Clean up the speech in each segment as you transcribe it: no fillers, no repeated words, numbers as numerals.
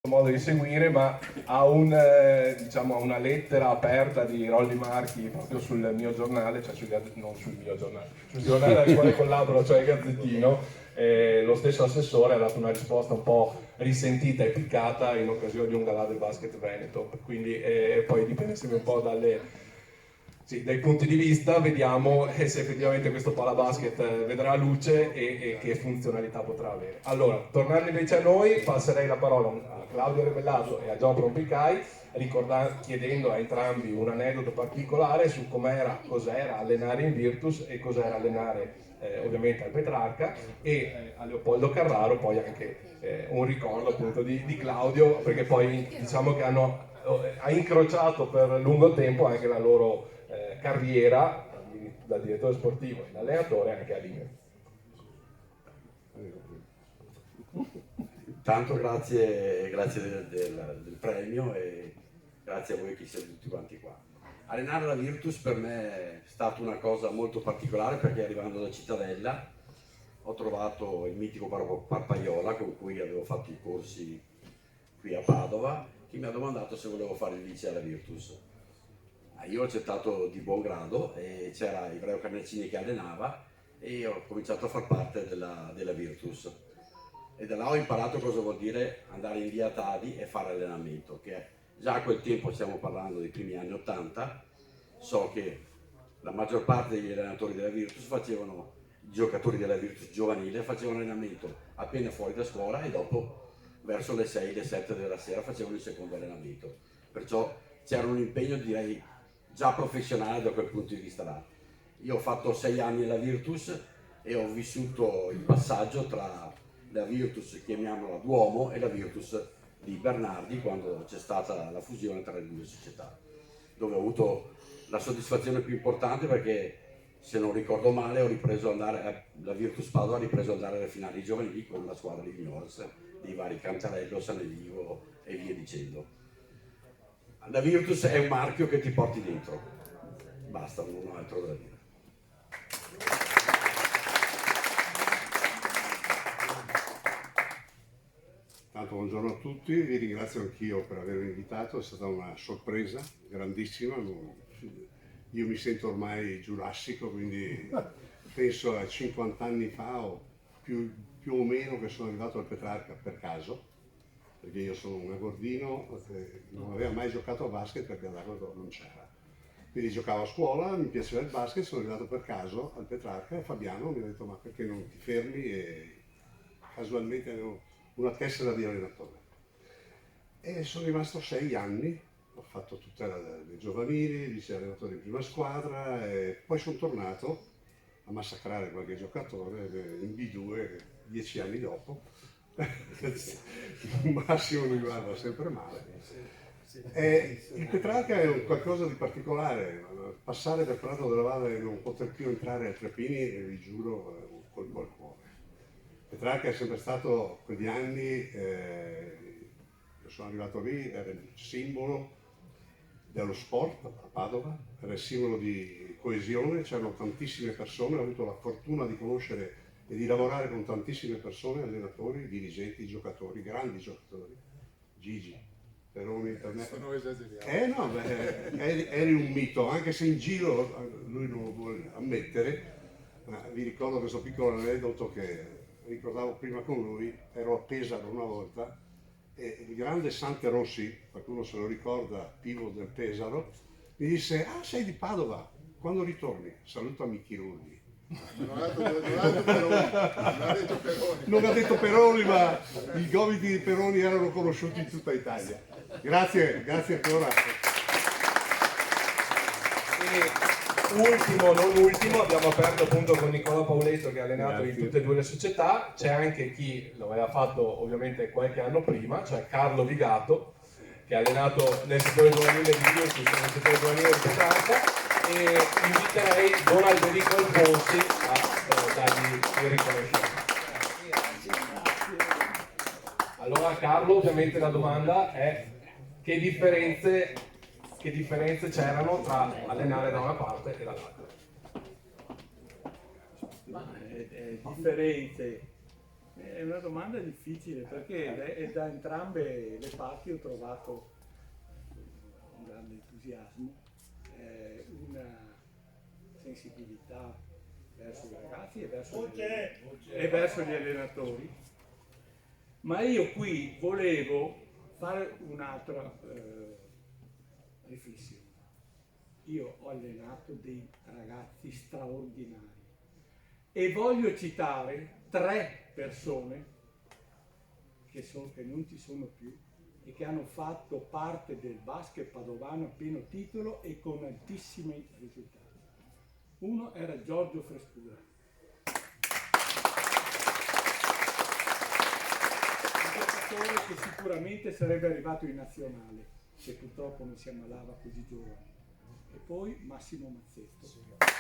modo di seguire, ma ha diciamo, una lettera aperta di Rolli Marchi proprio sul mio giornale, cioè non sul mio giornale, sul giornale al quale collaboro, cioè il Gazzettino. Lo stesso assessore ha dato una risposta un po' risentita e piccata in occasione di un galà del basket veneto, quindi poi dipende sempre un po' dai punti di vista. Vediamo se effettivamente questo palabasket vedrà la luce e che funzionalità potrà avere. Allora, tornando invece a noi, passerei la parola a Claudio Rebellato e a John Rompicai, chiedendo a entrambi un aneddoto particolare su cos'era allenare in Virtus e cos'era allenare ovviamente al Petrarca, e a Leopoldo Carraro poi anche un ricordo appunto di Claudio, perché poi diciamo che ha incrociato per lungo tempo anche la loro carriera da direttore sportivo e da allenatore anche a Limeo. Tanto grazie del premio e grazie a voi che siete tutti quanti qua. Allenare la Virtus per me è stata una cosa molto particolare, perché arrivando da Cittadella ho trovato il mitico Parpaiola, con cui avevo fatto i corsi qui a Padova, che mi ha domandato se volevo fare il vice alla Virtus. Io ho accettato di buon grado e c'era Ibreo Carnecini che allenava e ho cominciato a far parte della Virtus. E da là ho imparato cosa vuol dire andare in via Tadi e fare allenamento, che già a quel tempo, stiamo parlando dei primi anni 80, so che la maggior parte degli allenatori della Virtus i giocatori della Virtus giovanile facevano allenamento appena fuori da scuola e dopo verso le 6, le 7 della sera facevano il secondo allenamento. Perciò c'era un impegno, direi, già professionale da quel punto di vista là. Io ho fatto 6 anni alla Virtus e ho vissuto il passaggio tra la Virtus, chiamiamola Duomo, e la Virtus di Bernardi, quando c'è stata la fusione tra le due società, dove ho avuto la soddisfazione più importante, perché se non ricordo male la Virtus Padova ha ripreso ad andare alle finali giovanili con la squadra di juniors dei vari Cantarello, Sanevivo e via dicendo. La Virtus è un marchio che ti porti dentro, basta, non ho altro da dire. Tanto buongiorno a tutti, vi ringrazio anch'io per avermi invitato, è stata una sorpresa grandissima. Io mi sento ormai giurassico, quindi penso a 50 anni fa o più o meno che sono arrivato al Petrarca per caso, perché io sono un agordino che non aveva mai giocato a basket perché ad Agordo non c'era. Quindi giocavo a scuola, mi piaceva il basket, sono arrivato per caso al Petrarca e Fabiano mi ha detto: ma perché non ti fermi? E casualmente avevo una tessera di allenatore. E sono rimasto 6 anni, ho fatto tutte le giovanili, vice allenatore in prima squadra, e poi sono tornato a massacrare qualche giocatore in B2 10 anni dopo. Il massimo mi guarda sempre male. Il Petrarca è qualcosa di particolare. Passare per Prato della Valle e non poter più entrare a Trapini, vi giuro, è un colpo al cuore. Petrarca è sempre stato, quegli anni che sono arrivato lì, era il simbolo dello sport a Padova, era il simbolo di coesione, c'erano tantissime persone, ho avuto la fortuna di conoscere e di lavorare con tantissime persone, allenatori, dirigenti, giocatori, grandi giocatori. Gigi, Peroni, per me. Se noi esageriamo. No, eri un mito, anche se in giro lui non lo vuole ammettere, ma vi ricordo questo piccolo aneddoto che ricordavo prima con lui. Ero a Pesaro una volta e il grande Sante Rossi, qualcuno se lo ricorda, pivot del Pesaro, mi disse: ah, sei di Padova, quando ritorni salutami Chirurghi. Non ha detto Peroni. Non ha detto Peroni, ma i gomiti di Peroni erano conosciuti in tutta Italia. Grazie ancora. Ultimo, non ultimo, abbiamo aperto appunto con Nicola Pauletto, che ha allenato in tutte e due le società. C'è anche chi lo aveva fatto ovviamente qualche anno prima, cioè Carlo Vigato, che ha allenato nel settore giovanile di Virtus, nel settore giovanile di Petrarca, e inviterei Don Alberico Alfonsi a dargli il riconoscimento. Allora Carlo, ovviamente la domanda è: che differenze c'erano tra allenare da una parte e dall'altra? Differenze È una domanda difficile perché da entrambe le parti ho trovato un grande entusiasmo, una sensibilità verso i ragazzi e verso gli allenatori. Ma io qui volevo fare un'altra riflessione. Io ho allenato dei ragazzi straordinari e voglio citare 3 persone che non ci sono più e che hanno fatto parte del basket padovano a pieno titolo e con altissimi risultati. Uno era Giorgio Frescura, un giocatore che sicuramente sarebbe arrivato in nazionale, che purtroppo non si ammalava così giovane. E poi Massimo Mazzetto.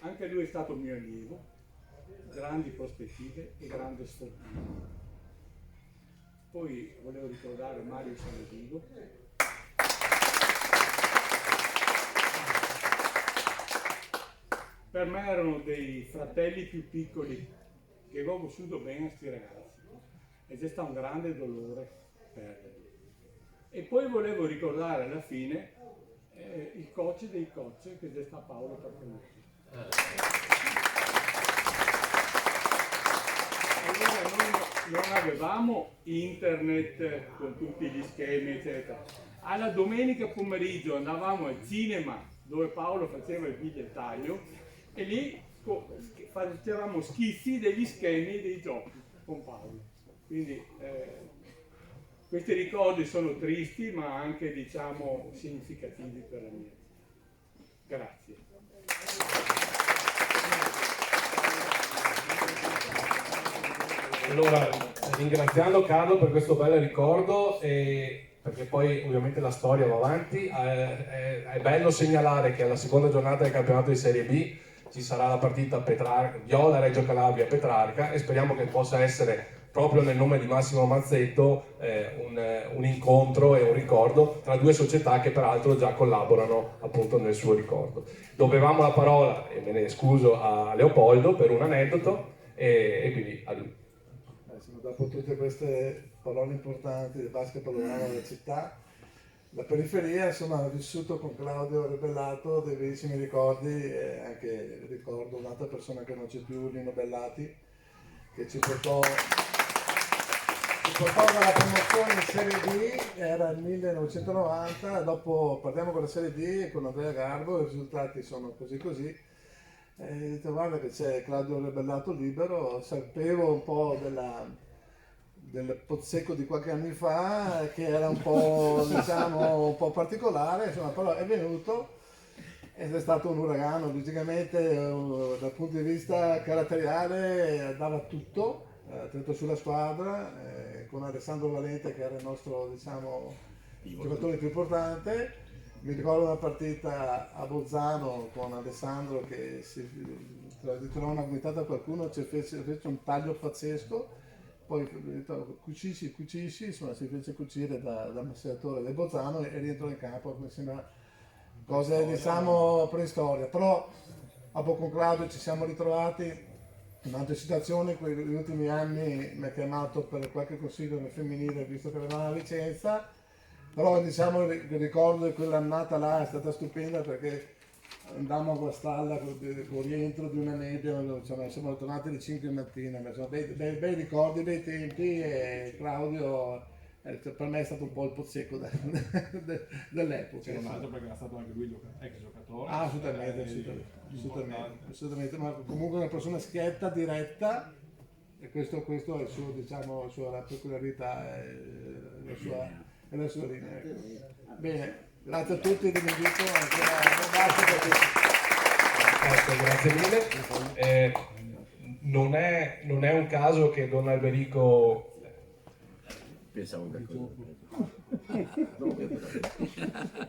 Anche lui è stato mio allievo, grandi prospettive e grande sfortuna. Poi volevo ricordare Mario Sanadigo. Per me erano dei fratelli più piccoli che avevo vissuto bene a questi ragazzi ed è stato un grande dolore perderli. E poi volevo ricordare alla fine il coach dei coach che è stato Paolo Tartanucci. Allora noi non avevamo internet con tutti gli schemi eccetera. Alla domenica pomeriggio andavamo al cinema dove Paolo faceva il bigliettaio e lì facevamo schizzi degli schemi dei giochi con Paolo. Quindi questi ricordi sono tristi ma anche diciamo significativi per la mia vita. Grazie. Allora, ringraziando Carlo per questo bel ricordo, perché poi ovviamente la storia va avanti, è bello segnalare che alla seconda giornata del campionato di Serie B ci sarà la partita Viola-Reggio Calabria-Petrarca e speriamo che possa essere proprio nel nome di Massimo Mazzetto un incontro e un ricordo tra 2 società che peraltro già collaborano appunto nel suo ricordo. Dovevamo la parola, e me ne scuso, a Leopoldo per un aneddoto e quindi a lui. Dopo tutte queste parole importanti del basket padovano della città, la periferia, insomma, ho vissuto con Claudio Rebellato dei bellissimi ricordi e anche ricordo un'altra persona che non c'è più, Lino Bellati, che ci portò dalla promozione in Serie D, era il 1990, dopo partiamo con la Serie D con Andrea Garbo, i risultati sono così così. E ho detto guarda che c'è Claudio Rebellato libero, sapevo un po' del Pozzecco di qualche anno fa che era un po', diciamo, un po' particolare, insomma, però è venuto ed è stato un uragano, logicamente dal punto di vista caratteriale dava tutto, ha tenuto sulla squadra con Alessandro Valente che era il nostro, diciamo, giocatore più importante. Mi ricordo una partita a Bolzano con Alessandro che si trovò una gomitata a qualcuno, ci fece un taglio pazzesco, poi cucisci, insomma si fece cucire dal massaggiatore del Bolzano e rientrò in campo, mi sembra cose diciamo preistoria, però dopo con Claudio ci siamo ritrovati in altre situazioni, negli ultimi anni mi ha chiamato per qualche consiglio nel femminile visto che aveva una licenza. Però diciamo il ricordo di quell'annata là è stata stupenda perché andammo a Guastalla con rientro di una nebbia, insomma, siamo tornati alle 5 di mattina, insomma, bei ricordi, bei tempi e Claudio per me è stato un po' il Pozzecco dell'epoca. C'era un altro perché era stato anche lui ex giocatore. Ah, assolutamente, ma comunque una persona schietta, diretta e questo è il suo, diciamo, la peculiarità la sua linea. Bene, grazie a tutti dell'invito, Grazie mille. Non è un caso che Don Alberico Pensavo che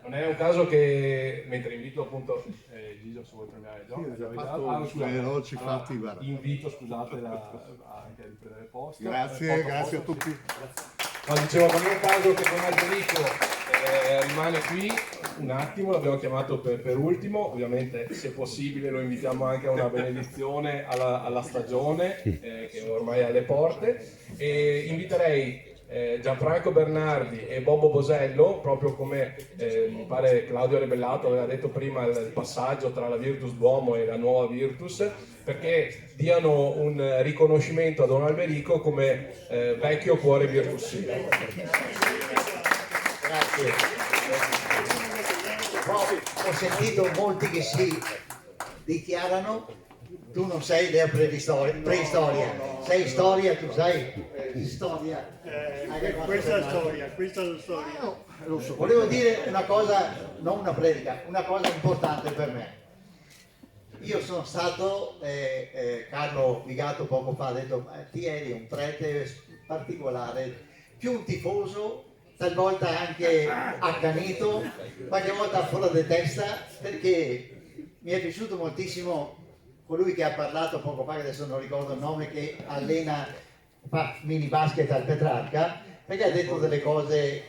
non è un caso che mentre invito appunto Gigio se vuoi terminare il gioco, invito scusate anche a riprendere posto. Grazie a tutti. No, dicevo, non è un caso che Don Alberico rimane qui un attimo, l'abbiamo chiamato per ultimo, ovviamente se possibile lo invitiamo anche a una benedizione alla stagione che ormai è alle porte, e inviterei Gianfranco Bernardi e Bobo Bosello, proprio come mi pare Claudio Rebellato aveva detto prima, il passaggio tra la Virtus Duomo e la nuova Virtus, perché diano un riconoscimento a Don Alberico come vecchio cuore virtussino. Grazie. Ho sentito molti che si dichiarano, tu non sei della preistoria, sei storia, tu sai storia. Questa è storia, questa è la storia. Lo so. Volevo dire una cosa, non una predica, una cosa importante per me. Io sono stato, Carlo Vigato poco fa ha detto, ti eri un prete particolare, più un tifoso, talvolta anche accanito, qualche volta fuori di testa, perché mi è piaciuto moltissimo colui che ha parlato poco fa, che adesso non ricordo il nome, che allena, fa mini basket al Petrarca, perché ha detto delle cose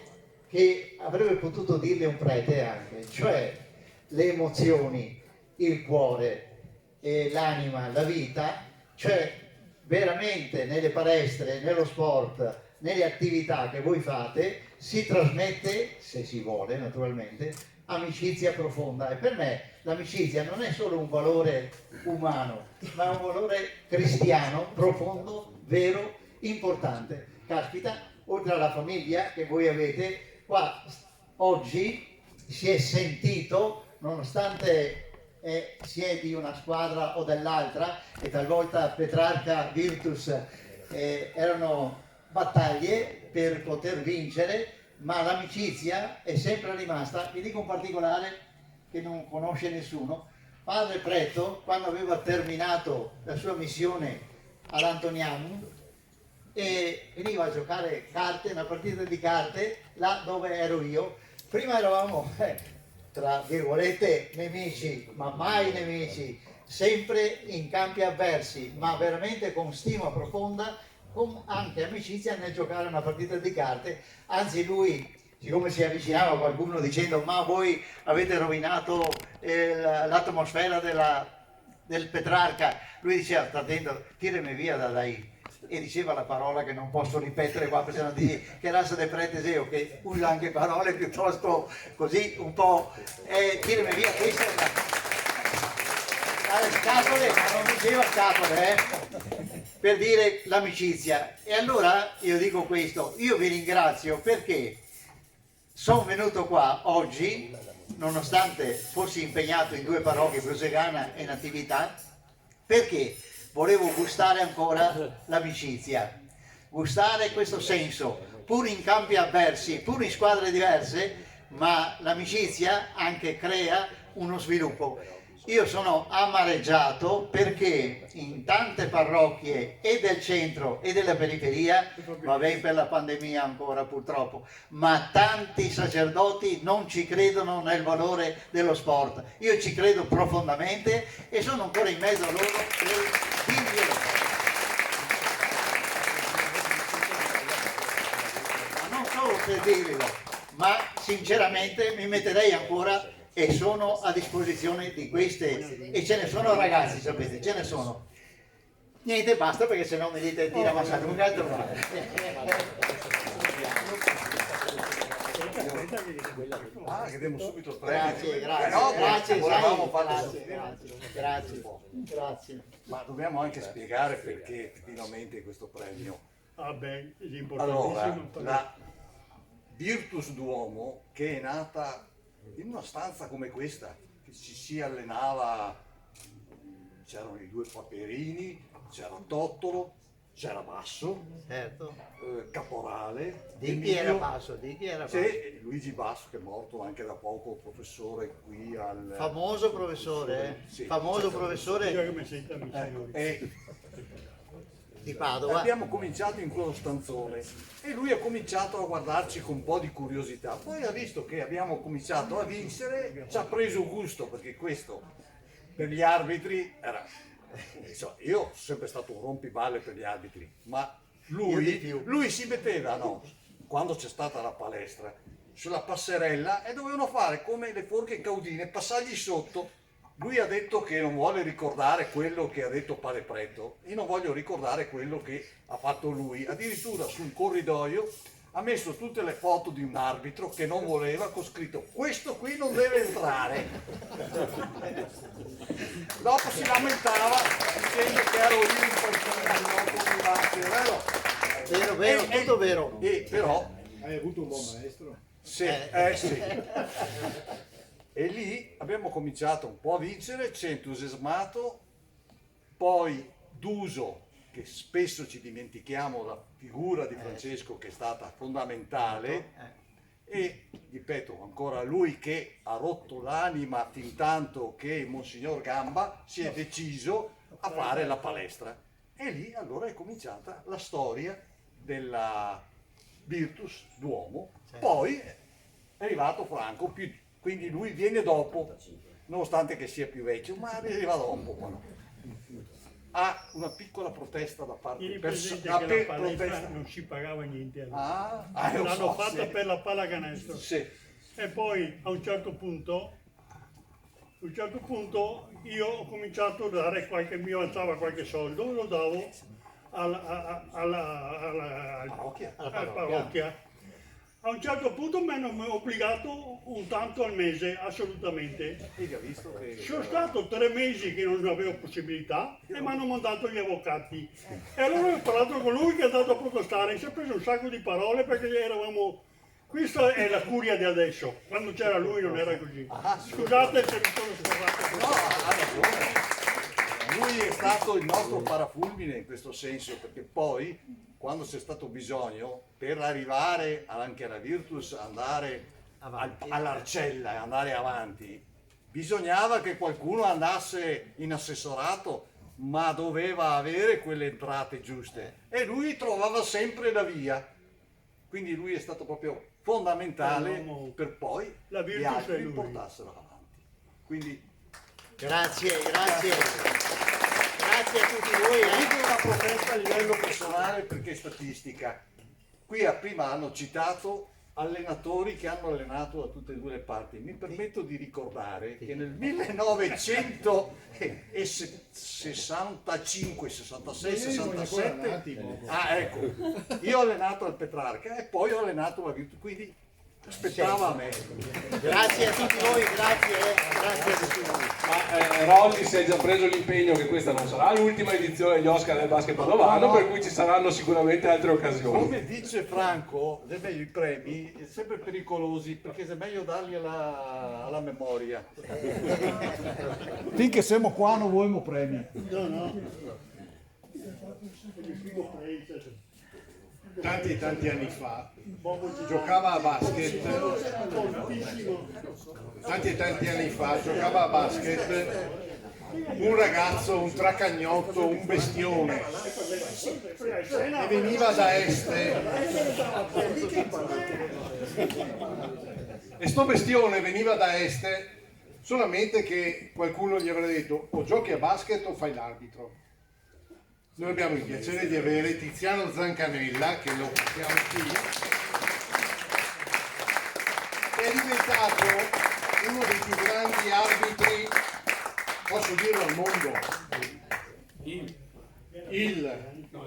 che avrebbe potuto dirle un prete anche, cioè le emozioni, il cuore, l'anima, la vita, cioè veramente nelle palestre, nello sport, nelle attività che voi fate si trasmette, se si vuole naturalmente, amicizia profonda, e per me l'amicizia non è solo un valore umano, ma è un valore cristiano, profondo, vero, importante. Caspita, oltre alla famiglia che voi avete, qua oggi si è sentito, nonostante si è di una squadra o dell'altra, e talvolta Petrarca, Virtus erano battaglie per poter vincere, ma l'amicizia è sempre rimasta. Vi dico un particolare che non conosce nessuno. Padre Preto, quando aveva terminato la sua missione all'Antonianum, e veniva a giocare carte, una partita di carte, là dove ero io. Prima eravamo, tra virgolette, nemici, ma mai nemici, sempre in campi avversi, ma veramente con stima profonda, con anche amicizia nel giocare una partita di carte. Anzi, lui, siccome si avvicinava a qualcuno dicendo ma voi avete rovinato l'atmosfera del Petrarca, lui diceva sta attento, tirami via da lì, e diceva la parola che non posso ripetere qua, perché non dici che razza di preteseo, che usa anche parole piuttosto così un po' tirami via, questa è le scatole, ma non diceva scatole, per dire l'amicizia. E allora io dico questo, io vi ringrazio perché sono venuto qua oggi, nonostante fossi impegnato in 2 parrocchie, Brusegana e Natività, perché volevo gustare ancora l'amicizia, gustare questo senso, pur in campi avversi, pur in squadre diverse, ma l'amicizia anche crea uno sviluppo. Io sono amareggiato perché in tante parrocchie e del centro e della periferia, va bene per la pandemia ancora purtroppo, ma tanti sacerdoti non ci credono nel valore dello sport. Io ci credo profondamente e sono ancora in mezzo a loro per dirglielo. Ma non solo per dirglielo, ma sinceramente mi metterei ancora, e sono a disposizione di queste, e ce ne sono ragazzi, sapete, ce ne sono. Niente, basta, perché se no mi dite tira ma sa lunga trovare. Che diamo subito il Grazie, premio. grazie, Volevamo grazie. Ma dobbiamo anche spiegare perché effettivamente questo premio. Ah beh, è Allora, importantissimo. la Virtus Duomo, che è nata in una stanza come questa, che ci si allenava, c'erano i 2 paperini, c'era Tottolo, c'era Basso, Certo. Caporale, Di chi era Basso? Di chi era Basso? c'è Luigi Basso, che è morto anche da poco, professore qui al... Famoso professore, Sì. famoso Io professore che mi sento amico. E di Padova. abbiamo cominciato in quello stanzone e lui ha cominciato a guardarci con un po' di curiosità, poi ha visto che abbiamo cominciato a vincere, ci ha preso gusto, perché questo per gli arbitri era, insomma, io sono sempre stato un rompiballe per gli arbitri, ma Io di più. lui si metteva, no, quando c'è stata la palestra sulla passerella e dovevano fare come le forche caudine, passargli sotto. Lui ha detto che non vuole ricordare quello che ha detto Padre Preto, io non voglio ricordare quello che ha fatto lui. Addirittura sul corridoio ha messo tutte le foto di un arbitro che non voleva, con scritto questo qui non deve entrare. Dopo si lamentava dicendo che ero io un Vero, vero, tutto vero. E però Hai avuto un buon maestro? sì. E lì abbiamo cominciato un po' a vincere, ci è entusiasmato, poi Duso, che spesso ci dimentichiamo la figura di Francesco che è stata fondamentale, e ripeto ancora lui che ha rotto l'anima fin tanto che Monsignor Gamba si è deciso a fare la palestra. E lì allora è cominciata la storia della Virtus Duomo, poi è arrivato Franco, quindi lui viene dopo, nonostante che sia più vecchio, ma arriva dopo. Però. Ha una piccola protesta da parte Tieni di presente persone. che la palestra non si pagava niente. Allora. Lo L'hanno so, fatta sì. per la pallacanestro. Sì. E poi a un certo punto io ho cominciato a dare mi avanzava qualche soldo, lo davo alla parrocchia. A un certo punto mi hanno obbligato un tanto al mese, assolutamente. E ha visto che... Sono stato 3 mesi che non avevo possibilità e mi hanno mandato gli avvocati. E allora ho parlato con lui che è andato a protestare, si è preso un sacco di parole perché eravamo... Questa è la curia di adesso, quando c'era lui non era così. Scusate se mi sono scordato. No, ha ragione. Lui è stato il nostro parafulmine in questo senso, perché poi, quando c'è stato bisogno, per arrivare anche alla Virtus, andare all'Arcella e andare avanti, bisognava che qualcuno andasse in assessorato, ma doveva avere quelle entrate giuste. E lui trovava sempre la via. Quindi lui è stato proprio fondamentale per poi La gli Virtus altri è lui. portassero avanti. Quindi Grazie a tutti voi. anche una protesta a livello personale perché statistica. Qui prima hanno citato allenatori che hanno allenato da tutte e due le parti. Mi permetto di ricordare che nel 1965, 66, 67, ecco, io ho allenato al Petrarca e poi ho allenato la Virtus, quindi aspettava a me. Grazie a tutti voi, grazie a tutti voi. Ma Rolli si è già preso l'impegno che questa non sarà l'ultima edizione degli Oscar del basket padovano, per cui ci saranno sicuramente altre occasioni. Come dice Franco, i premi sono sempre pericolosi perché è meglio darli alla memoria. Finché siamo qua non vogliamo premi. No. Tanti anni fa giocava a basket. Tanti anni fa giocava a basket un ragazzo, un tracagnotto, un bestione, e veniva da Este. E sto bestione veniva da Este, solamente che qualcuno gli avrebbe detto o giochi a basket o fai l'arbitro. Noi abbiamo il piacere di avere Tiziano Zancanella, che lo portiamo qui, che è diventato uno dei più grandi arbitri, posso dirlo, al mondo.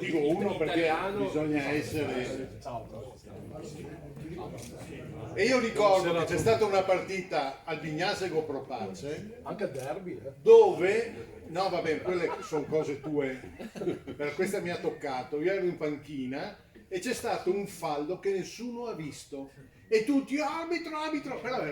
Dico uno perché bisogna essere... E io ricordo che c'è stata una partita al Vignasego Pro Pace, Anche il derby, dove, no vabbè, quelle sono cose tue, per questa mi ha toccato, io ero in panchina e c'è stato un fallo che nessuno ha visto e tutti arbitro, però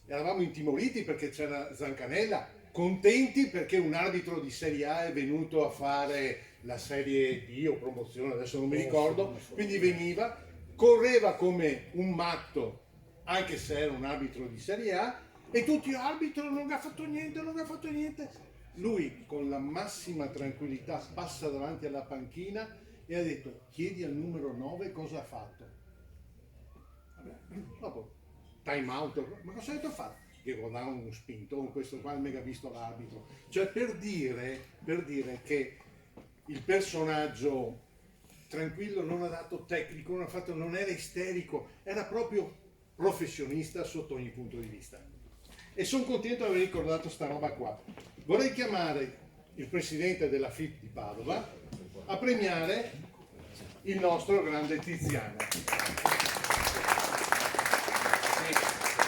eravamo intimoriti perché c'era Zancanella, contenti perché un arbitro di Serie A è venuto a fare la Serie D o promozione, adesso non mi ricordo, quindi veniva, correva come un matto anche se era un arbitro di Serie A e tutti arbitro non ha fatto niente. Lui con la massima tranquillità passa davanti alla panchina e ha detto chiedi al numero 9 cosa ha fatto. Vabbè, dopo time out, ma cosa ha detto fare? Che guardava uno spintone, questo qua non ha mica visto l'arbitro. Cioè per dire che il personaggio tranquillo non ha dato tecnico, non era isterico, era proprio professionista sotto ogni punto di vista. E sono contento di aver ricordato sta roba qua. Vorrei chiamare il presidente della FIP di Padova a premiare il nostro grande Tiziano.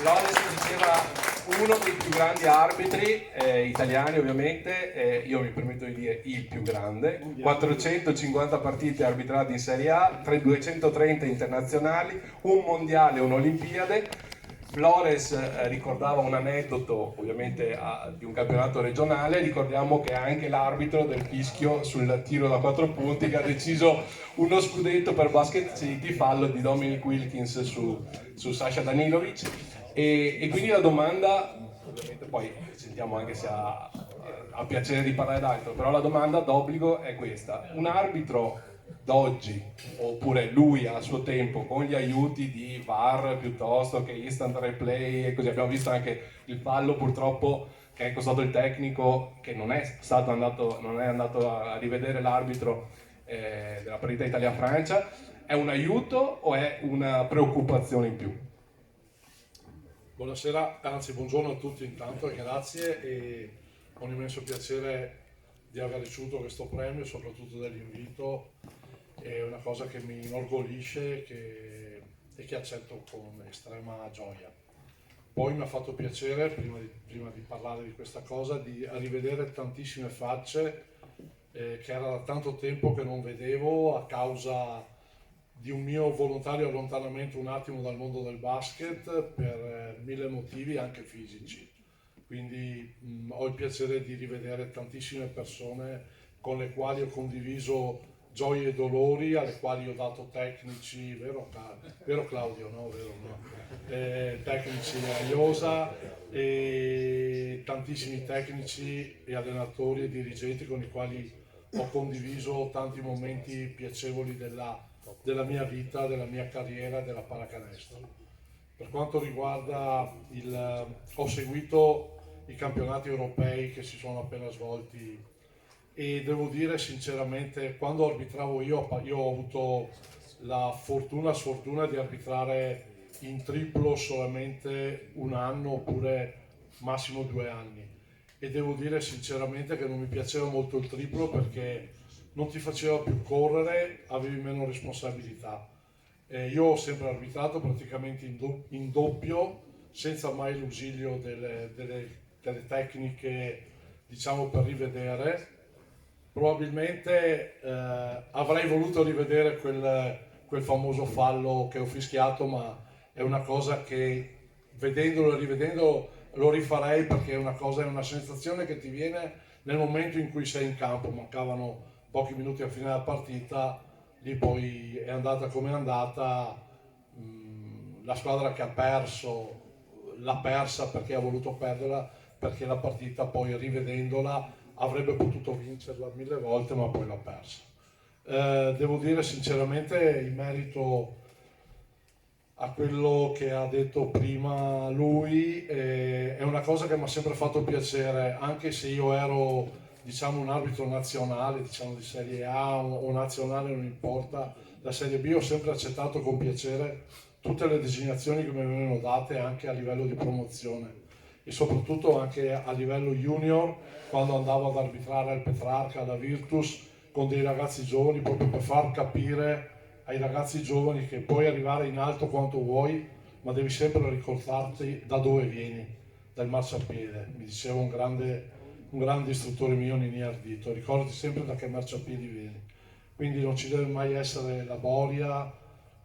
Lorenz diceva uno dei più grandi arbitri italiani, ovviamente, io mi permetto di dire il più grande, 450 partite arbitrate in Serie A, 230 internazionali, un mondiale, un'Olimpiade. Flores ricordava un aneddoto ovviamente di un campionato regionale, ricordiamo che è anche l'arbitro del fischio sul tiro da 4 punti che ha deciso uno scudetto per Basket City, fallo di Dominic Wilkins su Sasha Danilovic. E quindi la domanda, ovviamente poi sentiamo anche se ha piacere di parlare d'altro, però la domanda d'obbligo è questa: un arbitro d'oggi, oppure lui a suo tempo, con gli aiuti di VAR piuttosto che instant replay e così, abbiamo visto anche il fallo purtroppo che è costato il tecnico, che non è andato a rivedere l'arbitro della partita Italia-Francia, è un aiuto o è una preoccupazione in più? Buonasera, anzi buongiorno a tutti intanto e grazie, e ho un immenso piacere di aver ricevuto questo premio, soprattutto dell'invito. È una cosa che mi inorgoglisce e che accetto con estrema gioia. Poi mi ha fatto piacere, prima di parlare di questa cosa, di rivedere tantissime facce che era da tanto tempo che non vedevo a causa di un mio volontario allontanamento un attimo dal mondo del basket per 1000 motivi anche fisici. Quindi ho il piacere di rivedere tantissime persone con le quali ho condiviso gioie e dolori, alle quali ho dato tecnici, vero Claudio? No, vero, no. Tecnici a Iosa e tantissimi tecnici e allenatori e dirigenti con i quali ho condiviso tanti momenti piacevoli della mia vita, della mia carriera, della pallacanestro. Per quanto riguarda ho seguito i campionati europei che si sono appena svolti e devo dire sinceramente, quando arbitravo io ho avuto la sfortuna di arbitrare in triplo solamente un anno oppure massimo 2 anni, e devo dire sinceramente che non mi piaceva molto il triplo perché non ti faceva più correre, avevi meno responsabilità. Io ho sempre arbitrato praticamente in doppio, senza mai l'ausilio delle tecniche, diciamo, per rivedere. Probabilmente avrei voluto rivedere quel famoso fallo che ho fischiato, ma è una cosa che vedendolo e rivedendolo lo rifarei, perché è una sensazione che ti viene nel momento in cui sei in campo. Mancavano pochi minuti alla fine della partita, lì poi è andata come è andata, la squadra che ha perso l'ha persa perché ha voluto perderla, perché la partita poi rivedendola avrebbe potuto vincerla 1000 volte, ma poi l'ha persa. Devo dire sinceramente, in merito a quello che ha detto prima lui, è una cosa che mi ha sempre fatto piacere, anche se io ero, diciamo, un arbitro nazionale, diciamo di Serie A o nazionale, non importa, la Serie B, ho sempre accettato con piacere tutte le designazioni che mi venivano date anche a livello di promozione e soprattutto anche a livello junior, quando andavo ad arbitrare al Petrarca, alla Virtus, con dei ragazzi giovani, proprio per far capire ai ragazzi giovani che puoi arrivare in alto quanto vuoi, ma devi sempre ricordarti da dove vieni, dal marciapiede. Mi diceva un grande istruttore mio, Nini Ardito, ricordati sempre da che marciapiedi vieni. Quindi non ci deve mai essere la boria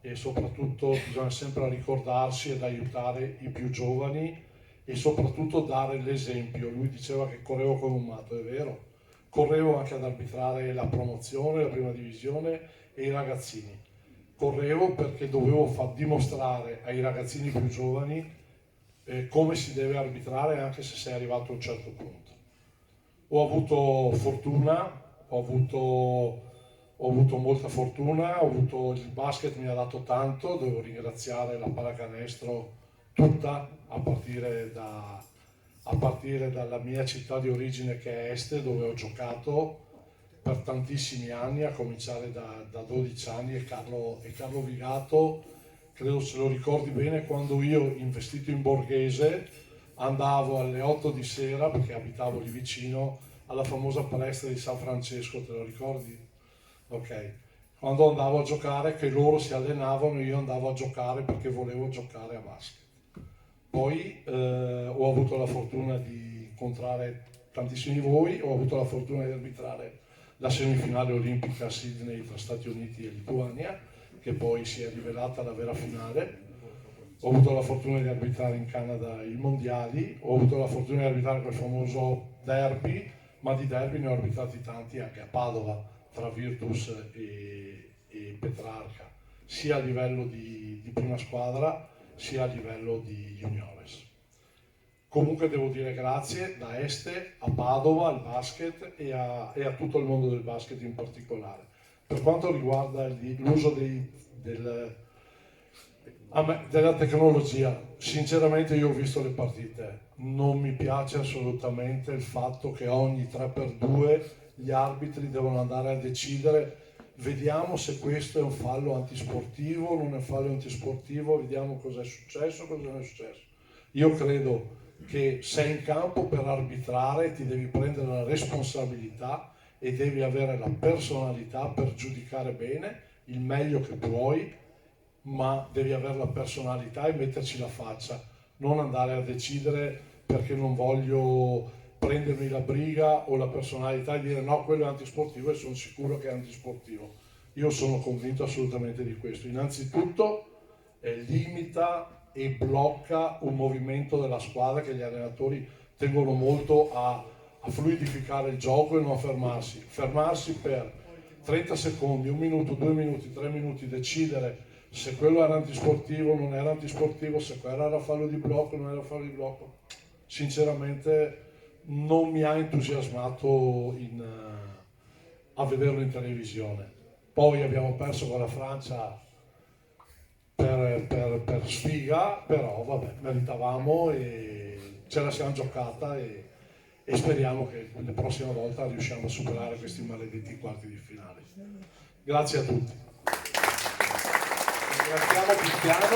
e soprattutto bisogna sempre ricordarsi ed aiutare i più giovani e soprattutto dare l'esempio. Lui diceva che correvo come un matto, è vero, correvo anche ad arbitrare la promozione, la prima divisione e i ragazzini. Correvo perché dovevo dimostrare ai ragazzini più giovani come si deve arbitrare, anche se sei arrivato a un certo punto. Ho avuto fortuna, ho avuto molta fortuna, il basket mi ha dato tanto, devo ringraziare la pallacanestro tutta, a partire dalla mia città di origine che è Este, dove ho giocato per tantissimi anni, a cominciare da 12 anni, e Carlo Vigato credo se lo ricordi bene, quando io, investito in Borghese, andavo alle 8 di sera, perché abitavo lì vicino, alla famosa palestra di San Francesco, te lo ricordi? Ok. Quando andavo a giocare, che loro si allenavano, io andavo a giocare perché volevo giocare a basket. Poi ho avuto la fortuna di incontrare tantissimi di voi, ho avuto la fortuna di arbitrare la semifinale olimpica a Sydney tra Stati Uniti e Lituania, che poi si è rivelata la vera finale. Ho avuto la fortuna di arbitrare in Canada i mondiali, ho avuto la fortuna di arbitrare quel famoso derby, ma di derby ne ho arbitrati tanti anche a Padova, tra Virtus e Petrarca, sia a livello di prima squadra, sia a livello di juniores. Comunque devo dire grazie da Este a Padova, al basket e a tutto il mondo del basket in particolare. Per quanto riguarda l'uso della tecnologia, sinceramente io ho visto le partite, non mi piace assolutamente il fatto che ogni 3x2 gli arbitri devono andare a decidere, vediamo se questo è un fallo antisportivo, non è un fallo antisportivo, vediamo cosa è successo, cosa non è successo. Io credo che sei in campo per arbitrare, ti devi prendere la responsabilità e devi avere la personalità per giudicare bene il meglio che puoi, ma devi avere la personalità e metterci la faccia, non andare a decidere perché non voglio prendermi la briga o la personalità e dire no, quello è antisportivo e sono sicuro che è antisportivo. Io sono convinto assolutamente di questo. Innanzitutto limita e blocca un movimento della squadra che gli allenatori tengono molto a fluidificare il gioco e non a fermarsi. Fermarsi per 30 secondi, 1 minuto, 2 minuti, 3 minuti, decidere se quello era antisportivo, non era antisportivo, se quello era fallo di blocco, non era fallo di blocco. Sinceramente non mi ha entusiasmato a vederlo in televisione. Poi abbiamo perso con la Francia per sfiga, però vabbè, meritavamo e ce la siamo giocata e speriamo che la prossima volta riusciamo a superare questi maledetti quarti di finale. Grazie a tutti. Ringraziamo Cristiano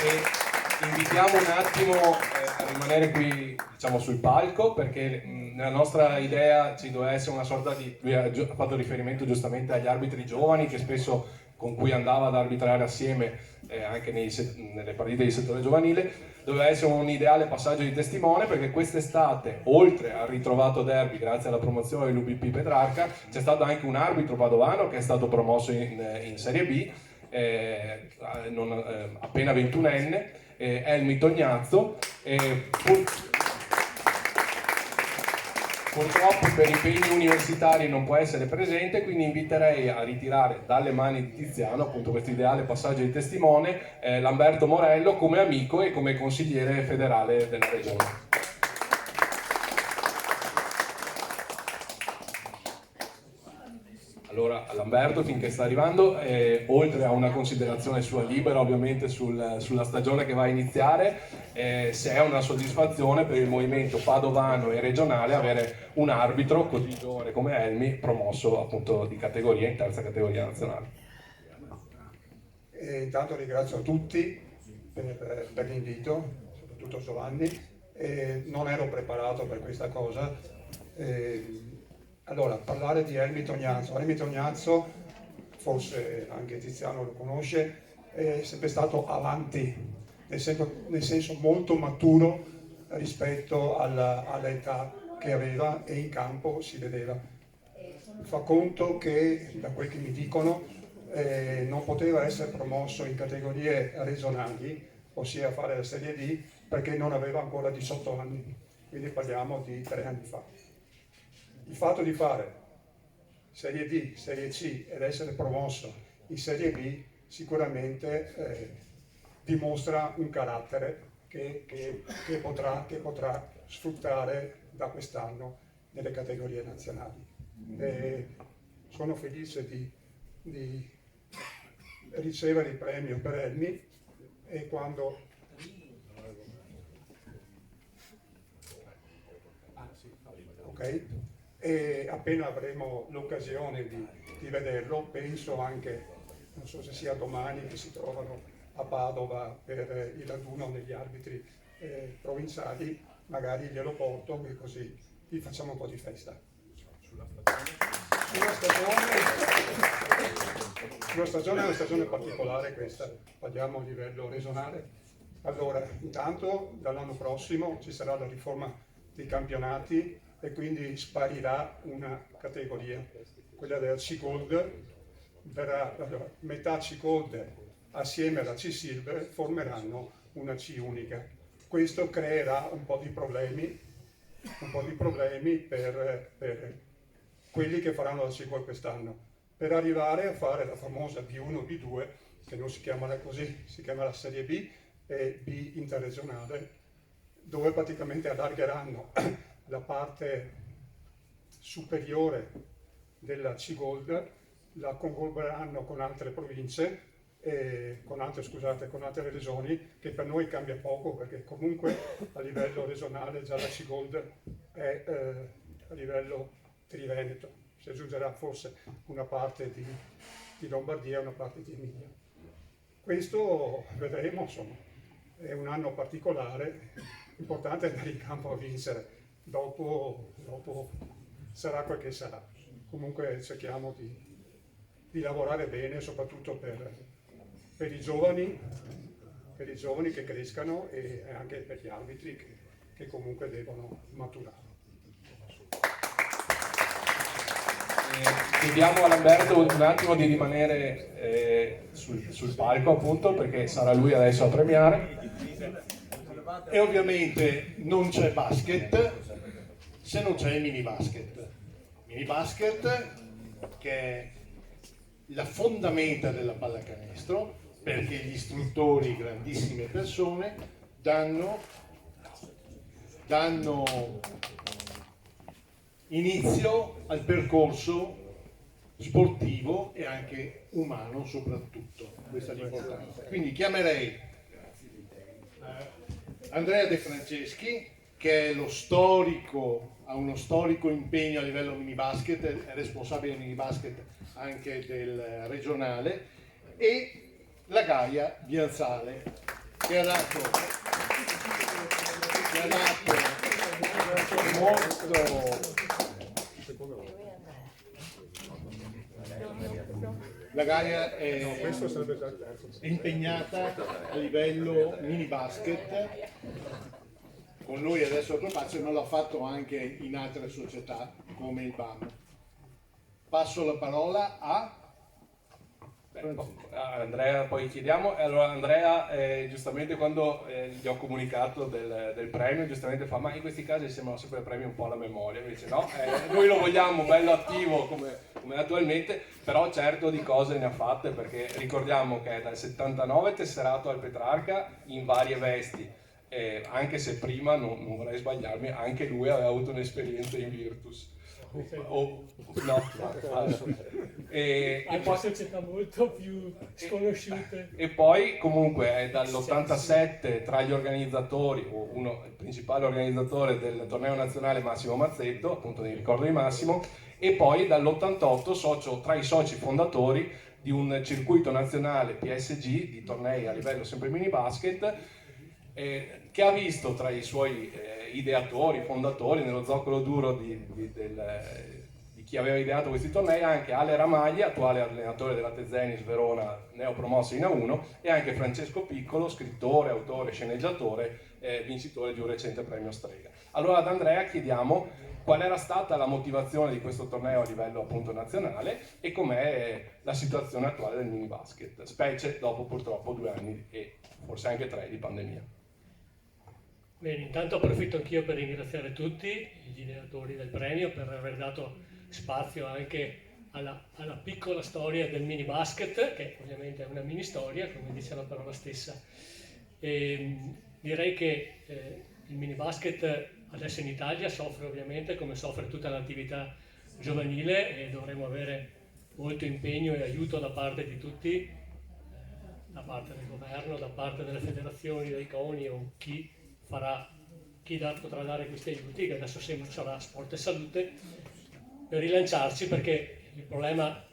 e invitiamo un attimo a rimanere qui, diciamo, sul palco, perché nella nostra idea ci doveva essere una sorta di... Lui ha fatto riferimento giustamente agli arbitri giovani che spesso con cui andava ad arbitrare assieme anche nelle partite di settore giovanile. Doveva essere un ideale passaggio di testimone, perché quest'estate, oltre al ritrovato derby grazie alla promozione dell'UBP Petrarca, c'è stato anche un arbitro padovano che è stato promosso in Serie B, appena 21enne, Elmi Tognazzo. Purtroppo per impegni universitari non può essere presente, quindi inviterei a ritirare dalle mani di Tiziano, appunto, questo ideale passaggio di testimone, Lamberto Morello come amico e come consigliere federale della regione. Allora, Lamberto, finché sta arrivando, oltre a una considerazione sua libera ovviamente sulla stagione che va a iniziare, se è una soddisfazione per il movimento padovano e regionale avere un arbitro così giovane come Elmi promosso appunto di categoria in terza categoria nazionale. Intanto ringrazio tutti per l'invito, soprattutto Giovanni, non ero preparato per questa cosa. Allora, parlare di Elmi Tognazzo. Elmi Tognazzo, forse anche Tiziano lo conosce, è sempre stato avanti, nel senso molto maturo rispetto all'età che aveva, e in campo si vedeva. Fa conto che, da quel che mi dicono, non poteva essere promosso in categorie regionali, ossia fare la Serie D, perché non aveva ancora 18 anni, quindi parliamo di 3 anni fa. Il fatto di fare Serie D, Serie C ed essere promosso in Serie B sicuramente dimostra un carattere che potrà sfruttare da quest'anno nelle categorie nazionali. Sono felice di ricevere il premio per Elmi, e quando e appena avremo l'occasione di vederlo, penso anche, non so se sia domani, che si trovano a Padova per il raduno degli arbitri provinciali, magari glielo porto e così gli facciamo un po' di festa. Sulla stagione è una stagione particolare questa, parliamo a livello regionale. Allora, intanto dall'anno prossimo ci sarà la riforma dei campionati e quindi sparirà una categoria, quella del C-Gold, allora, metà C-Gold assieme alla C-Silver formeranno una C unica. Questo creerà un po' di problemi per quelli che faranno la C-Gold quest'anno, per arrivare a fare la famosa B1 B2, che non si chiamerà così, si chiamerà Serie B e B interregionale, dove praticamente allargheranno la parte superiore della C-Gold, la conglomereranno con altre province, con altre regioni, che per noi cambia poco perché comunque a livello regionale già la C-Gold è a livello triveneto, si aggiungerà forse una parte di Lombardia e una parte di Emilia. Questo vedremo, insomma, è un anno particolare, importante andare in campo a vincere, dopo sarà quel che sarà. Comunque cerchiamo di lavorare bene, soprattutto per i giovani che crescano e anche per gli arbitri che comunque devono maturare. Chiediamo a Lamberto un attimo di rimanere sul palco, appunto, perché sarà lui adesso a premiare. E ovviamente non c'è basket se non c'è il mini basket. Mini basket che è la fondamenta della pallacanestro, perché gli istruttori, grandissime persone, danno inizio al percorso sportivo e anche umano soprattutto, questa è l'importanza. Quindi chiamerei Andrea De Franceschi, che è ha uno storico impegno a livello mini basket, è responsabile mini basket anche del regionale, e la Gaia Bianzale, che ha dato molto. La Gaia è impegnata a livello mini basket con noi adesso a Tropazio, ma l'ha fatto anche in altre società come il BAM. Passo la parola a Andrea, poi chiediamo. Allora Andrea, giustamente quando gli ho comunicato del premio, giustamente fa: ma in questi casi sembrano sempre premi un po' alla memoria. Invece no, noi lo vogliamo bello attivo come attualmente, però certo di cose ne ha fatte, perché ricordiamo che è dal 79 tesserato al Petrarca in varie vesti, anche se prima, non vorrei sbagliarmi, anche lui aveva avuto un'esperienza in Virtus. E poi società molto più sconosciute. E poi comunque è dall'87 tra gli organizzatori, il principale organizzatore del torneo nazionale Massimo Mazzetto, appunto nel ricordo di Massimo, e poi dall'88 socio tra i soci fondatori di un circuito nazionale PSG di tornei a livello sempre mini basket, che ha visto tra i suoi ideatori, fondatori, nello zoccolo duro di chi aveva ideato questi tornei, anche Ale Ramaglia, attuale allenatore della Tezenis Verona, neopromosso in A1, e anche Francesco Piccolo, scrittore, autore, sceneggiatore, vincitore di un recente premio Strega. Allora ad Andrea chiediamo qual era stata la motivazione di questo torneo a livello appunto nazionale e com'è la situazione attuale del mini basket, specie dopo purtroppo 2 anni e forse anche 3 di pandemia. Bene, intanto approfitto anch'io per ringraziare tutti gli ideatori del premio per aver dato spazio anche alla piccola storia del mini basket, che ovviamente è una mini storia, come dice la parola stessa. E direi che il mini basket adesso in Italia soffre ovviamente come soffre tutta l'attività giovanile, e dovremo avere molto impegno e aiuto da parte di tutti, da parte del governo, da parte delle federazioni, dei CONI o chi potrà dare questi aiuti, che adesso sembra sarà Sport e Salute, per rilanciarci, perché il problema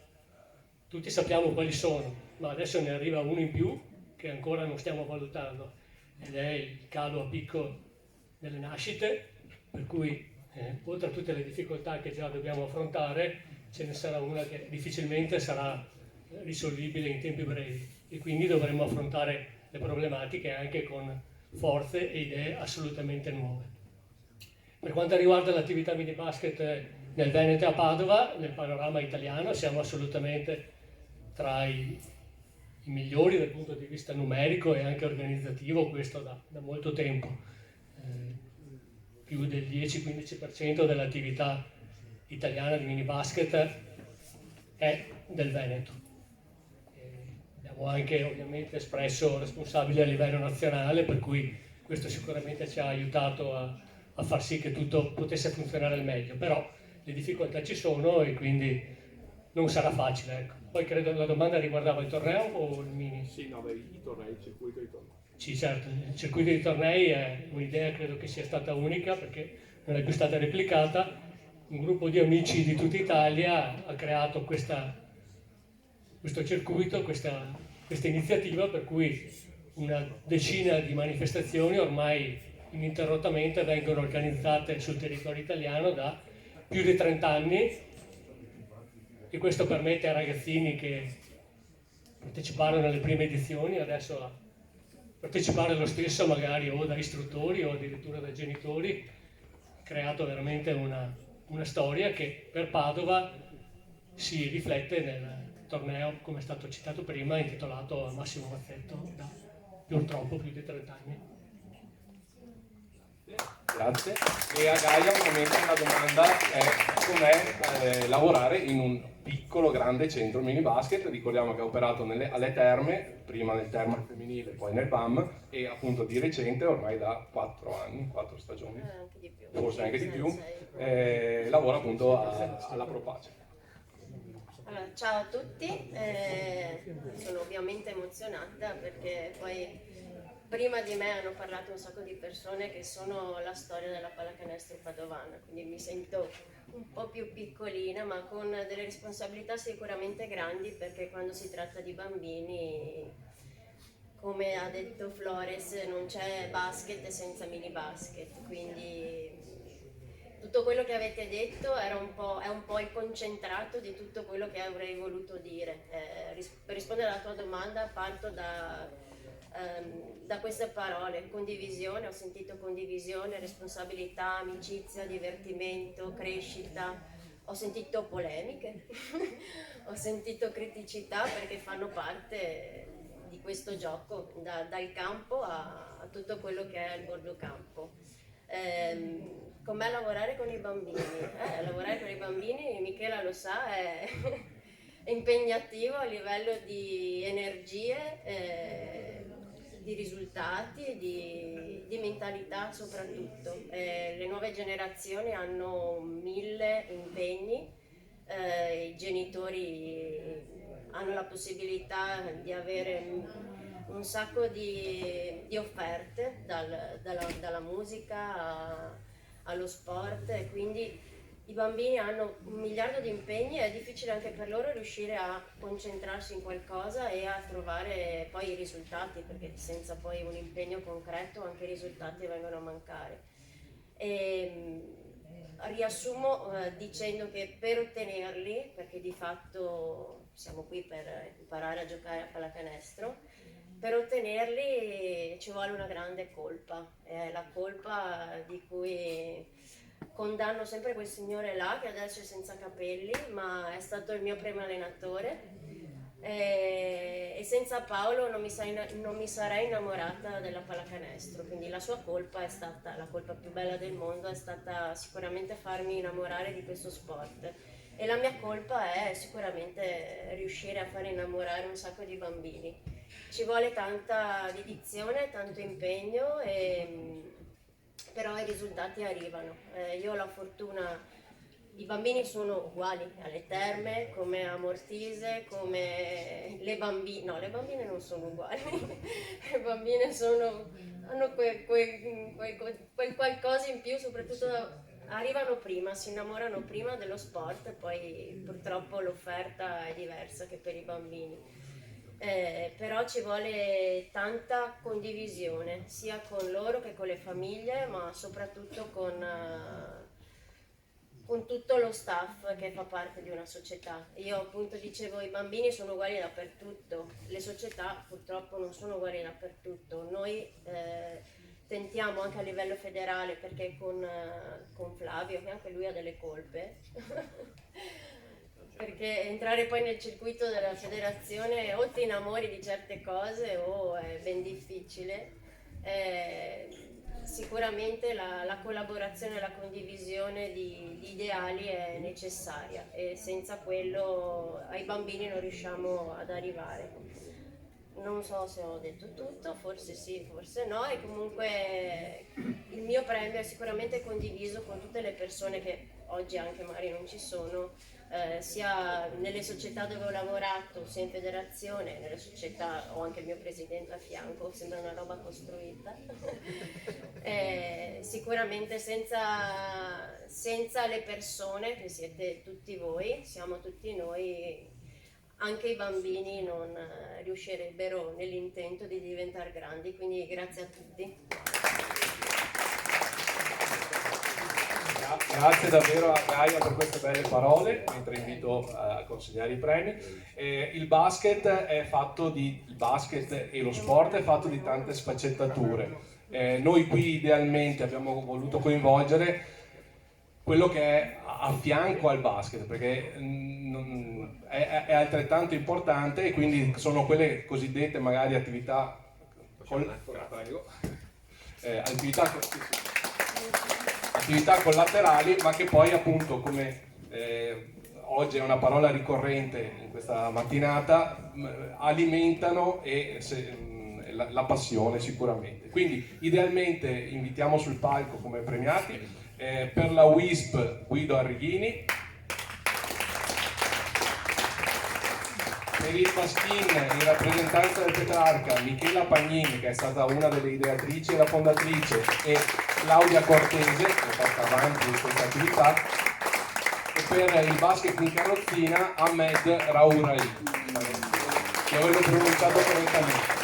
tutti sappiamo quali sono, ma adesso ne arriva uno in più che ancora non stiamo valutando, ed è il calo a picco delle nascite, per cui oltre a tutte le difficoltà che già dobbiamo affrontare, ce ne sarà una che difficilmente sarà risolvibile in tempi brevi, e quindi dovremo affrontare le problematiche anche con forze e idee assolutamente nuove. Per quanto riguarda l'attività mini basket nel Veneto e a Padova, nel panorama italiano siamo assolutamente tra i migliori dal punto di vista numerico e anche organizzativo, questo da molto tempo. Più del 10-15% dell'attività italiana di mini basket è del Veneto. Abbiamo anche ovviamente espresso responsabili a livello nazionale, per cui questo sicuramente ci ha aiutato a far sì che tutto potesse funzionare al meglio, però le difficoltà ci sono e quindi non sarà facile. Ecco. Poi credo la domanda riguardava il torneo o il mini? Sì, no, i tornei, il circuito di tornei. Sì, certo, il circuito di tornei è un'idea credo che sia stata unica perché non è più stata replicata. Un gruppo di amici di tutta Italia ha creato questo circuito, questa iniziativa, per cui una decina di manifestazioni ormai ininterrottamente vengono organizzate sul territorio italiano da più di 30 anni, e questo permette ai ragazzini che parteciparono alle prime edizioni adesso a partecipare lo stesso, magari o da istruttori o addirittura da genitori. Creato veramente una storia che per Padova si riflette nel torneo, come è stato citato prima, intitolato a Massimo Mazzetto da purtroppo più di 30 anni. Grazie. E a Gaia ovviamente la domanda è com'è lavorare in un piccolo grande centro mini basket. Ricordiamo che ha operato alle terme, prima nel Terma femminile, poi nel BAM, e appunto di recente, ormai da 4 anni, 4 stagioni, anche di più. forse anche di più, lavora appunto alla Propace. Allora, ciao a tutti, sono ovviamente emozionata perché poi prima di me hanno parlato un sacco di persone che sono la storia della pallacanestro padovana, quindi mi sento un po' più piccolina ma con delle responsabilità sicuramente grandi, perché quando si tratta di bambini, come ha detto Flores, non c'è basket senza mini basket, quindi tutto quello che avete detto è un po' il concentrato di tutto quello che avrei voluto dire. Per rispondere alla tua domanda parto da queste parole: condivisione. Ho sentito condivisione, responsabilità, amicizia, divertimento, crescita. Ho sentito polemiche, ho sentito criticità, perché fanno parte di questo gioco, dal campo a tutto quello che è il bordo campo. Com'è lavorare con i bambini? Lavorare con i bambini, Michela lo sa, è impegnativo a livello di energie, di risultati, di mentalità soprattutto. Le nuove generazioni hanno 1000 impegni, i genitori hanno la possibilità di avere un sacco di offerte, dalla musica allo sport, e quindi i bambini hanno 1 miliardo di impegni e è difficile anche per loro riuscire a concentrarsi in qualcosa e a trovare poi i risultati, perché senza poi un impegno concreto anche i risultati vengono a mancare. Riassumo dicendo che per ottenerli, perché di fatto siamo qui per imparare a giocare a pallacanestro, per ottenerli ci vuole una grande colpa, è la colpa di cui condanno sempre quel signore là che adesso è senza capelli, ma è stato il mio primo allenatore, e senza Paolo non mi sarei innamorata della pallacanestro, quindi la sua colpa è stata, la colpa più bella del mondo è stata sicuramente farmi innamorare di questo sport, e la mia colpa è sicuramente riuscire a fare innamorare un sacco di bambini. Ci vuole tanta dedizione, tanto impegno, però i risultati arrivano. Io ho la fortuna, i bambini sono uguali alle terme, come a Mortise, come le bambine, no, le bambine non sono uguali, le bambine hanno quel qualcosa in più, soprattutto arrivano prima, si innamorano prima dello sport, poi purtroppo l'offerta è diversa che per i bambini. però ci vuole tanta condivisione, sia con loro che con le famiglie, ma soprattutto con tutto lo staff che fa parte di una società. Io appunto dicevo, i bambini sono uguali dappertutto, le società purtroppo non sono uguali dappertutto. Noi tentiamo anche a livello federale, perché con Flavio, che anche lui ha delle colpe, perché entrare poi nel circuito della federazione o ti innamori di certe cose o è ben difficile. Sicuramente la collaborazione e la condivisione di ideali è necessaria, e senza quello ai bambini non riusciamo ad arrivare. Non so se ho detto tutto, forse sì, forse no, e comunque il mio premio è sicuramente condiviso con tutte le persone che oggi anche magari non ci sono, sia nelle società dove ho lavorato, sia in federazione. Nelle società ho anche il mio presidente a fianco, sembra una roba costruita. Sicuramente senza le persone, che siete tutti voi, siamo tutti noi, anche i bambini non riuscirebbero nell'intento di diventare grandi, quindi grazie a tutti. Grazie davvero a Gaia per queste belle parole, mentre invito a consegnare i premi. Il basket e lo sport è fatto di tante sfaccettature. Noi qui idealmente abbiamo voluto coinvolgere quello che è a fianco al basket, perché è altrettanto importante, e quindi sono quelle cosiddette magari attività collaterali, ma che poi appunto, come oggi è una parola ricorrente in questa mattinata, alimentano la passione sicuramente. Quindi idealmente invitiamo sul palco come premiati per la WISP Guido Arrighini, per il Paskin in rappresentanza del Petrarca Michela Pagnini, che è stata una delle ideatrici e la fondatrice, e Claudia Cortese, che porta avanti questa attività, e per il basket in carrozzina Ahmed Raourai, che avevo pronunciato correttamente.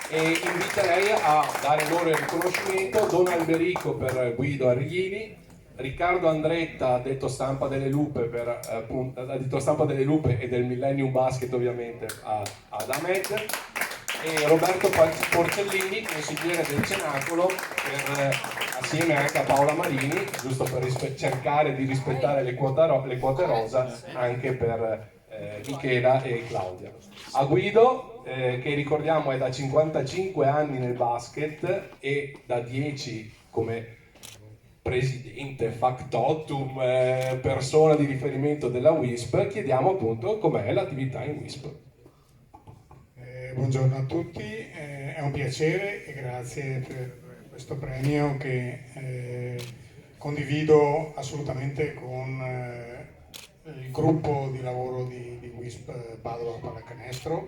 E inviterei a dare loro il riconoscimento Don Alberico per Guido Arrighini, Riccardo Andretta, detto Stampa delle Lupe, detto Stampa delle Lupe e del Millennium Basket ovviamente ad Ahmed, e Roberto Porcellini, consigliere del Cenacolo, assieme anche a Paola Marini, giusto per cercare di rispettare le quote rosa anche per Michela e Claudia. A Guido, che ricordiamo è da 55 anni nel basket e da 10 come presidente factotum, persona di riferimento della WISP, chiediamo appunto com'è l'attività in WISP. Buongiorno a tutti, è un piacere e grazie per questo premio che condivido assolutamente con il gruppo di lavoro di WISP Padova Pallacanestro,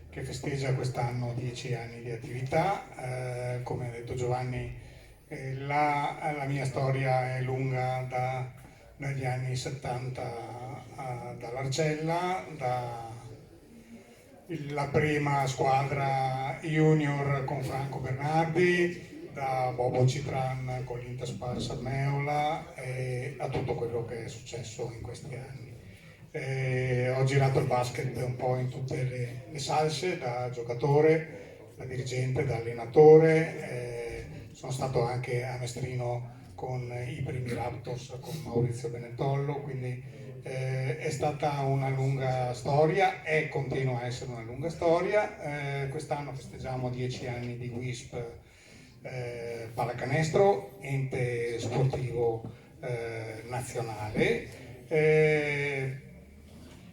che festeggia quest'anno 10 anni di attività. Come ha detto Giovanni, la mia storia è lunga dagli anni 70 dall'Arcella, la prima squadra junior con Franco Bernardi, da Bobo Citran con l'Interspar Sarmeola, e a tutto quello che è successo in questi anni. Ho girato il basket un po' in tutte le salse, da giocatore, da dirigente, da allenatore, sono stato anche a Mestrino con i primi Raptors con Maurizio Benettollo, quindi è stata una lunga storia e continua a essere una lunga storia. Quest'anno festeggiamo 10 anni di WISP Pallacanestro, ente sportivo nazionale.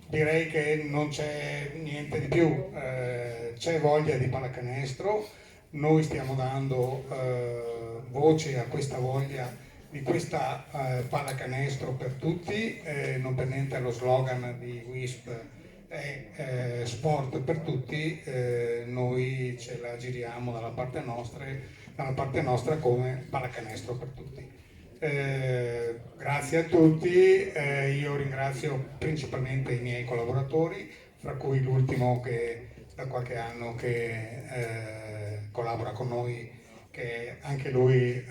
Direi che non c'è niente di più, c'è voglia di pallacanestro, noi stiamo dando voce a questa voglia di questa pallacanestro per tutti, non per niente lo slogan di WISP è sport per tutti, noi ce la giriamo dalla parte nostra come pallacanestro per tutti. Grazie a tutti, io ringrazio principalmente i miei collaboratori, fra cui l'ultimo che da qualche anno che collabora con noi, che è anche lui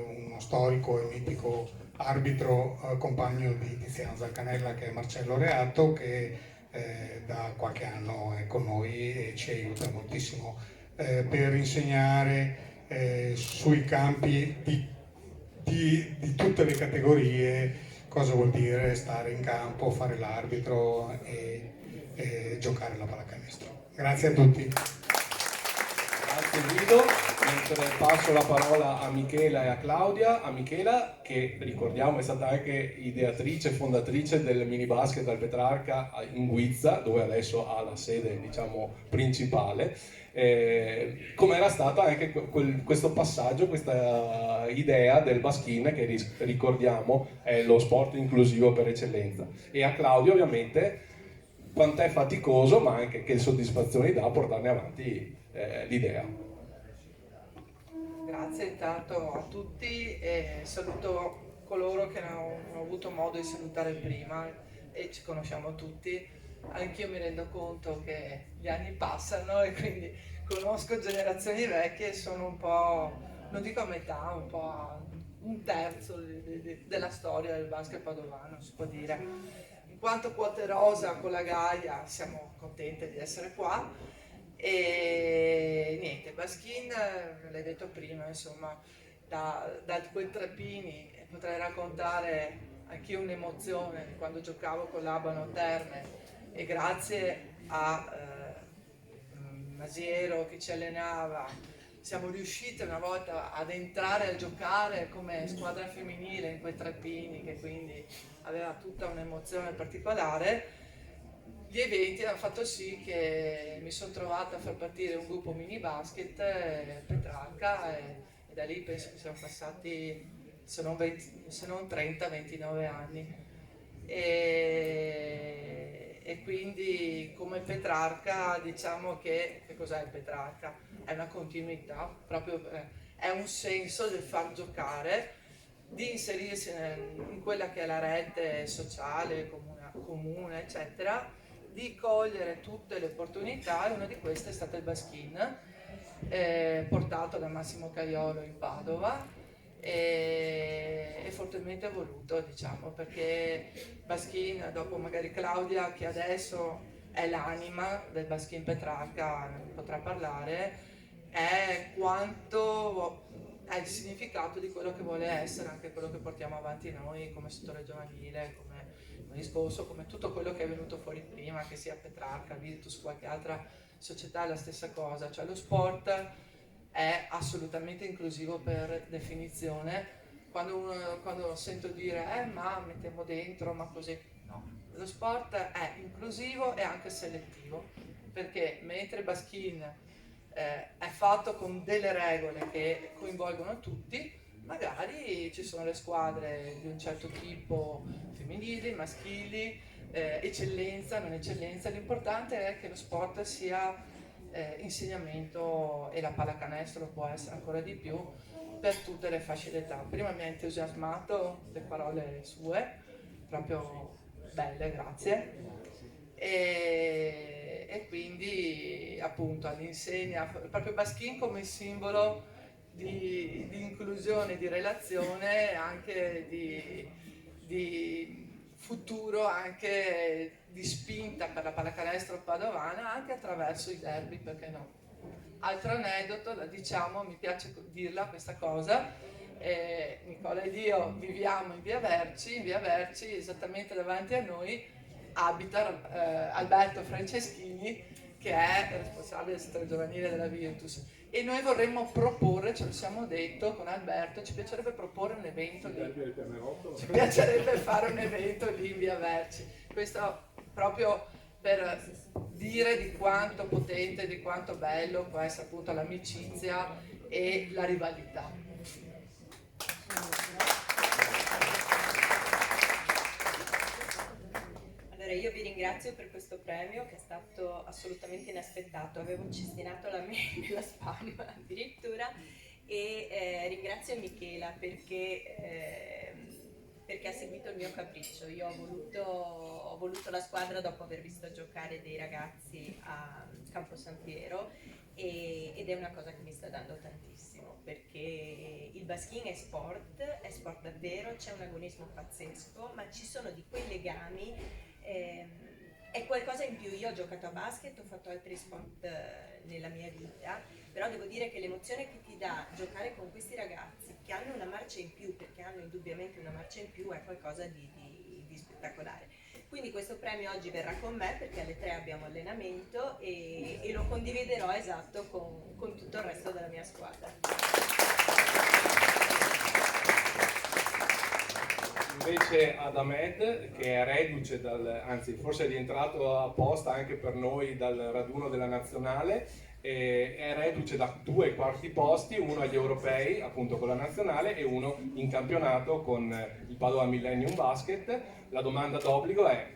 uno storico e mitico arbitro, compagno di Tiziano Zalcanella, che è Marcello Reatto, che da qualche anno è con noi e ci aiuta moltissimo per insegnare sui campi di tutte le categorie cosa vuol dire stare in campo, fare l'arbitro e giocare la pallacanestro. Grazie a tutti. Grazie Guido, mentre passo la parola a Michela e a Claudia. A Michela, che ricordiamo è stata anche ideatrice e fondatrice del mini basket al Petrarca in Guizza, dove adesso ha la sede, diciamo, principale. Com'era stato anche questo passaggio, questa idea del baskin, che ricordiamo è lo sport inclusivo per eccellenza. E a Claudia ovviamente quant'è faticoso, ma anche che soddisfazioni dà portarne avanti l'idea. Grazie intanto a tutti e saluto coloro che non ho avuto modo di salutare prima e ci conosciamo tutti. Anch'io mi rendo conto che gli anni passano e quindi conosco generazioni vecchie e sono un po', non dico a metà, un po' a un terzo della storia del basket padovano, si può dire. In quanto quote rosa con la Gaia siamo contenti di essere qua e niente, baskin, l'hai detto prima, insomma, da quei Trepini potrei raccontare anch'io un'emozione quando giocavo con l'Abano Terme e grazie a Masiero che ci allenava siamo riusciti una volta ad entrare a giocare come squadra femminile in quei Trepini, che quindi aveva tutta un'emozione particolare. Gli eventi hanno fatto sì che mi sono trovata a far partire un gruppo mini basket Petrarca e da lì penso che siamo passati se non 30-29 anni e quindi come Petrarca diciamo che cos'è il Petrarca? È una continuità, proprio è un senso del far giocare, di inserirsi in quella che è la rete sociale, comune eccetera, di cogliere tutte le opportunità e una di queste è stata il baskin, portato da Massimo Caiolo in Padova e fortemente voluto, diciamo, perché baskin, dopo magari Claudia che adesso è l'anima del baskin Petrarca, potrà parlare, è quanto è il significato di quello che vuole essere anche quello che portiamo avanti noi come settore giovanile, come discorso, come tutto quello che è venuto fuori prima, che sia Petrarca, Virtus, qualche altra società, è la stessa cosa, cioè lo sport è assolutamente inclusivo per definizione. Quando sento dire ma mettiamo dentro, ma così, no, lo sport è inclusivo e anche selettivo, perché mentre baskin è fatto con delle regole che coinvolgono tutti, magari ci sono le squadre di un certo tipo femminili, maschili, eccellenza, non eccellenza, l'importante è che lo sport sia insegnamento e la pallacanestro può essere ancora di più per tutte le fasce d'età. Prima mi ha entusiasmato le parole sue, proprio belle, grazie. E quindi appunto all'insegna proprio baskin come simbolo di inclusione, di relazione, anche di futuro, anche di spinta per la pallacanestro padovana, anche attraverso i derby, perché no? Altro aneddoto, la diciamo, mi piace dirla questa cosa, Nicola ed io viviamo in via Verci, esattamente davanti a noi abita Alberto Franceschini, che è responsabile del settore giovanile della Virtus, e noi vorremmo proporre, ce lo siamo detto con Alberto, ci piacerebbe proporre un evento lì, ci piacerebbe fare un evento lì in via Verci, questo proprio per dire di quanto potente, di quanto bello può essere appunto l'amicizia e la rivalità. Allora io vi ringrazio per questo premio che è stato assolutamente inaspettato, avevo cestinato la mail nella spam addirittura e ringrazio Michela perché ha seguito il mio capriccio. Io ho voluto la squadra dopo aver visto giocare dei ragazzi a Campo San Piero ed è una cosa che mi sta dando tantissimo, perché il baskin è sport davvero, c'è un agonismo pazzesco, ma ci sono di quei legami, è qualcosa in più. Io ho giocato a basket, ho fatto altri sport nella mia vita, però devo dire che l'emozione che ti dà giocare con questi ragazzi che hanno una marcia in più, perché hanno indubbiamente una marcia in più, è qualcosa di spettacolare. Quindi questo premio oggi verrà con me perché alle 3 abbiamo allenamento e lo condividerò esatto con tutto il resto della mia squadra. Invece ad Ahmed, che è reduce anzi forse è rientrato apposta anche per noi dal raduno della nazionale, è reduce da 2 quarti posti, uno agli europei appunto con la nazionale e uno in campionato con il Padova Millennium Basket. La domanda d'obbligo è: